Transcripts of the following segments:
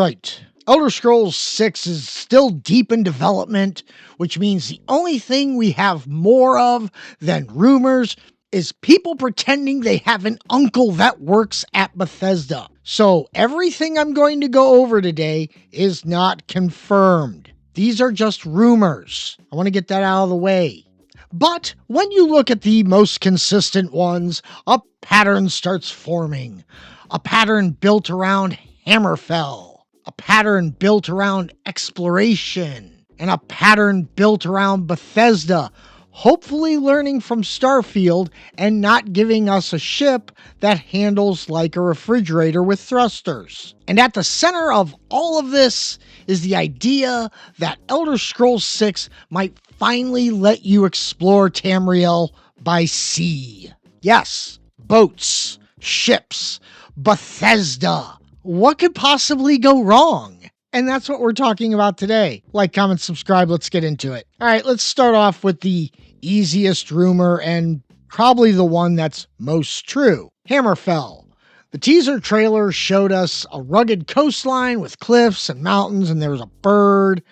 Alright, Elder Scrolls 6 is still deep in development, which means the only thing we have more of than rumors is people pretending they have an uncle that works at Bethesda. So everything I'm going to go over today is not confirmed. These are just rumors. I want to get that out of the way. But when you look at the most consistent ones, a pattern starts forming. A pattern built around Hammerfell. A pattern built around exploration. And a pattern built around Bethesda, hopefully learning from Starfield and not giving us a ship that handles like a refrigerator with thrusters. And at the center of all of this is the idea that Elder Scrolls 6 might finally let you explore Tamriel by sea. Yes, boats, ships, Bethesda. What could possibly go wrong? And that's what we're talking about today. Like, comment, subscribe, let's get into it. All right, let's start off with the easiest rumor and probably the one that's most true. Hammerfell. The teaser trailer showed us a rugged coastline with cliffs and mountains, and there was a bird.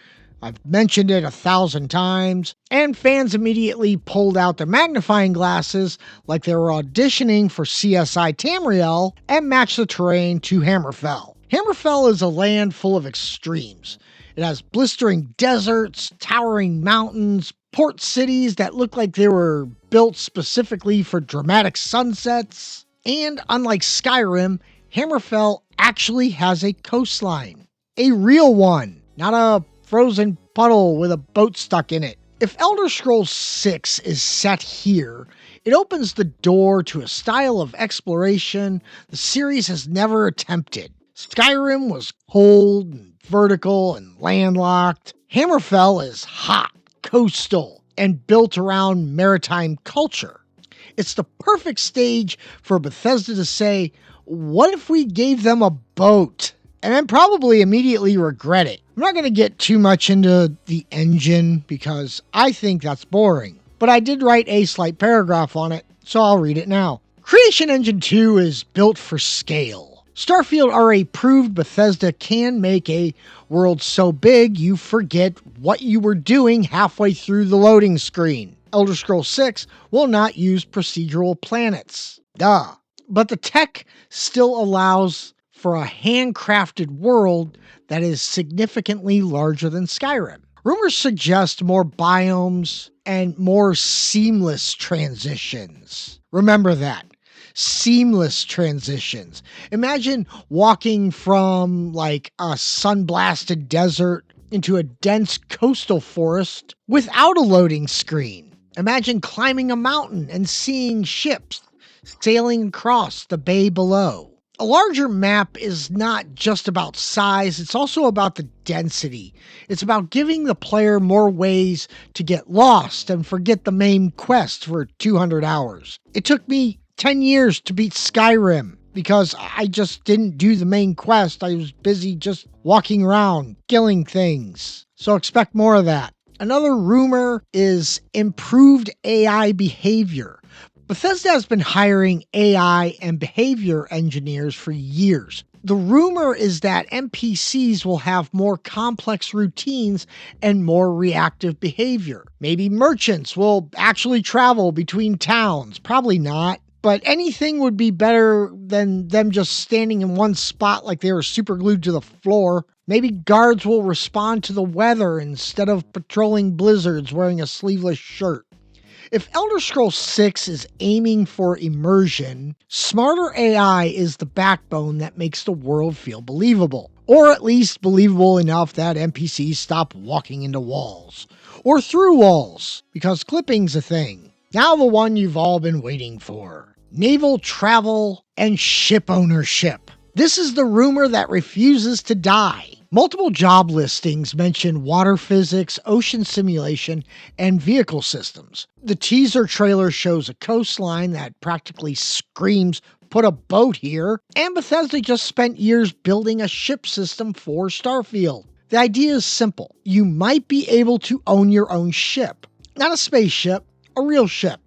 I've mentioned it 1,000 times, and fans immediately pulled out their magnifying glasses like they were auditioning for CSI Tamriel and matched the terrain to Hammerfell. Hammerfell is a land full of extremes. It has blistering deserts, towering mountains, port cities that look like they were built specifically for dramatic sunsets, and unlike Skyrim, Hammerfell actually has a coastline. A real one, not a frozen puddle with a boat stuck in it. If Elder Scrolls 6 is set here, it opens the door to a style of exploration the series has never attempted. Skyrim was cold and vertical and landlocked. Hammerfell is hot, coastal, and built around maritime culture. It's the perfect stage for Bethesda to say, what if we gave them a boat? And then probably immediately regret it. I'm not going to get too much into the engine because I think that's boring. But I did write a slight paragraph on it, so I'll read it now. Creation Engine 2 is built for scale. Starfield RA proved Bethesda can make a world so big you forget what you were doing halfway through the loading screen. Elder Scrolls 6 will not use procedural planets. Duh. But the tech still allows for a handcrafted world that is significantly larger than Skyrim. Rumors suggest more biomes and more seamless transitions. Remember that. Seamless transitions. Imagine walking from like a sun-blasted desert into a dense coastal forest without a loading screen. Imagine climbing a mountain and seeing ships sailing across the bay below. A larger map is not just about size, it's also about the density. It's about giving the player more ways to get lost and forget the main quest for 200 hours. It took me 10 years to beat Skyrim because I just didn't do the main quest. I was busy just walking around, killing things. So expect more of that. Another rumor is improved AI behavior. Bethesda has been hiring AI and behavior engineers for years. The rumor is that NPCs will have more complex routines and more reactive behavior. Maybe merchants will actually travel between towns. Probably not. But anything would be better than them just standing in one spot like they were super glued to the floor. Maybe guards will respond to the weather instead of patrolling blizzards wearing a sleeveless shirt. If Elder Scrolls 6 is aiming for immersion, smarter AI is the backbone that makes the world feel believable. Or at least believable enough that NPCs stop walking into walls. Or through walls, because clipping's a thing. Now the one you've all been waiting for. Naval travel and ship ownership. This is the rumor that refuses to die. Multiple job listings mention water physics, ocean simulation, and vehicle systems. The teaser trailer shows a coastline that practically screams, "Put a boat here," and Bethesda just spent years building a ship system for Starfield. The idea is simple. You might be able to own your own ship. Not a spaceship, a real ship.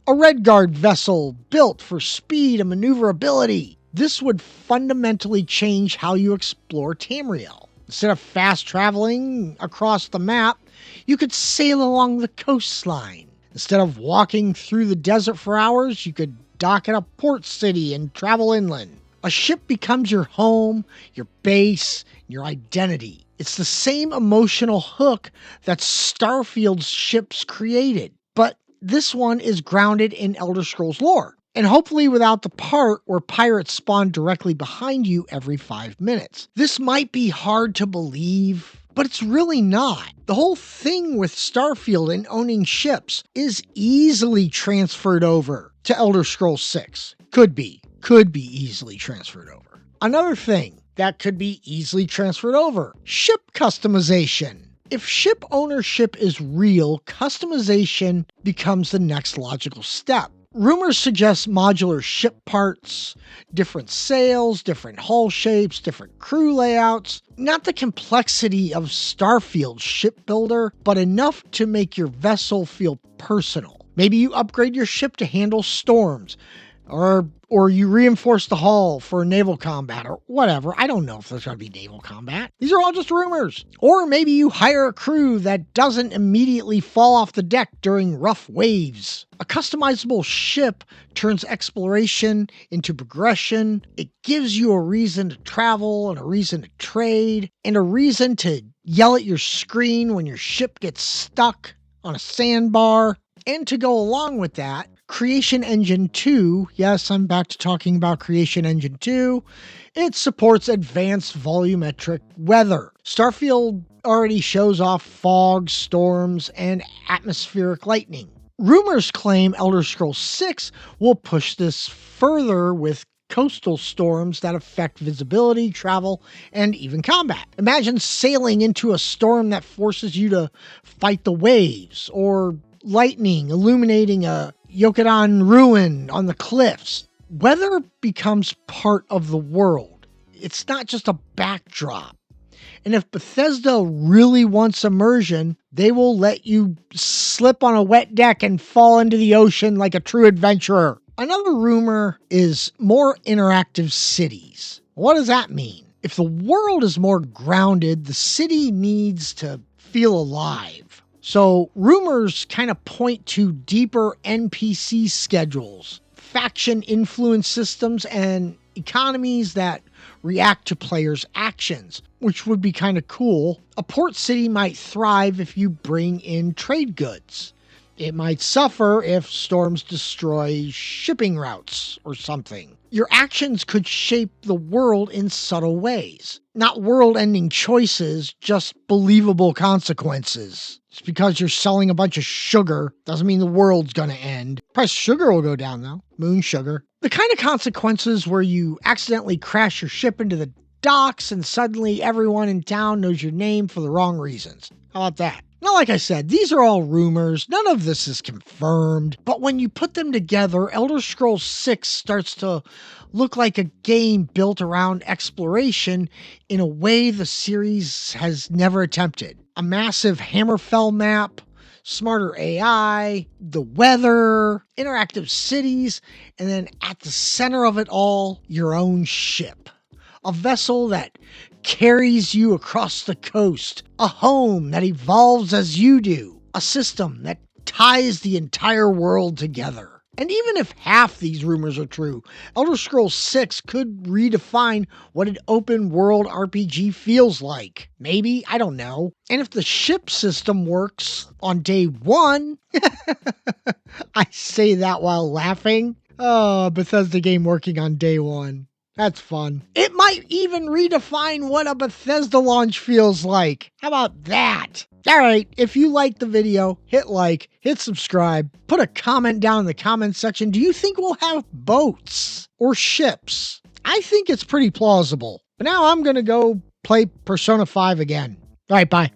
A Redguard vessel built for speed and maneuverability. This would fundamentally change how you explore Tamriel. Instead of fast traveling across the map, you could sail along the coastline. Instead of walking through the desert for hours, you could dock at a port city and travel inland. A ship becomes your home, your base, your identity. It's the same emotional hook that Starfield's ships created, but this one is grounded in Elder Scrolls lore, and hopefully without the part where pirates spawn directly behind you every 5 minutes. This might be hard to believe, but it's really not. The whole thing with Starfield and owning ships is easily transferred over to Elder Scrolls 6. Could be easily transferred over. Another thing that could be easily transferred over: ship customization. If ship ownership is real, customization becomes the next logical step. Rumors suggest modular ship parts, different sails, different hull shapes, different crew layouts. Not the complexity of Starfield's shipbuilder, but enough to make your vessel feel personal. Maybe you upgrade your ship to handle storms, or you reinforce the hull for naval combat, or whatever. I don't know if there's going to be naval combat. These are all just rumors. Or maybe you hire a crew that doesn't immediately fall off the deck during rough waves. A customizable ship turns exploration into progression. It gives you a reason to travel and a reason to trade and a reason to yell at your screen when your ship gets stuck on a sandbar. And to go along with that, Creation Engine 2, yes, I'm back to talking about Creation Engine 2, it supports advanced volumetric weather. Starfield already shows off fog, storms, and atmospheric lightning. Rumors claim Elder Scrolls 6 will push this further with coastal storms that affect visibility, travel, and even combat. Imagine sailing into a storm that forces you to fight the waves, or lightning illuminating a Yokudan ruin on the cliffs. Weather becomes part of the world. It's not just a backdrop. And if Bethesda really wants immersion, they will let you slip on a wet deck and fall into the ocean like a true adventurer. Another rumor is more interactive cities. What does that mean? If the world is more grounded, the city needs to feel alive. So rumors kind of point to deeper NPC schedules, faction influence systems, and economies that react to players' actions, which would be kind of cool. A port city might thrive if you bring in trade goods. It might suffer if storms destroy shipping routes or something. Your actions could shape the world in subtle ways. Not world-ending choices, just believable consequences. Just because you're selling a bunch of sugar doesn't mean the world's gonna end. Price of sugar will go down though. Moon sugar. The kind of consequences where you accidentally crash your ship into the docks and suddenly everyone in town knows your name for the wrong reasons. How about that? Now, like I said, these are all rumors. None of this is confirmed. But when you put them together, Elder Scrolls 6 starts to look like a game built around exploration in a way the series has never attempted. A massive Hammerfell map, smarter AI, the weather, interactive cities, and then at the center of it all, your own ship. A vessel that carries you across the coast, a home that evolves as you do, a system that ties the entire world together. And even if half these rumors are true, Elder Scrolls 6 could redefine what an open world RPG feels like. Maybe, I don't know. And if the ship system works on day one, I say that while laughing. Oh, Bethesda game working on day one. That's fun. It might even redefine what a Bethesda launch feels like. How about that? All right, if you liked the video, hit like, hit subscribe, put a comment down in the comment section. Do you think we'll have boats or ships? I think it's pretty plausible. But now I'm going to go play Persona 5 again. All right, bye.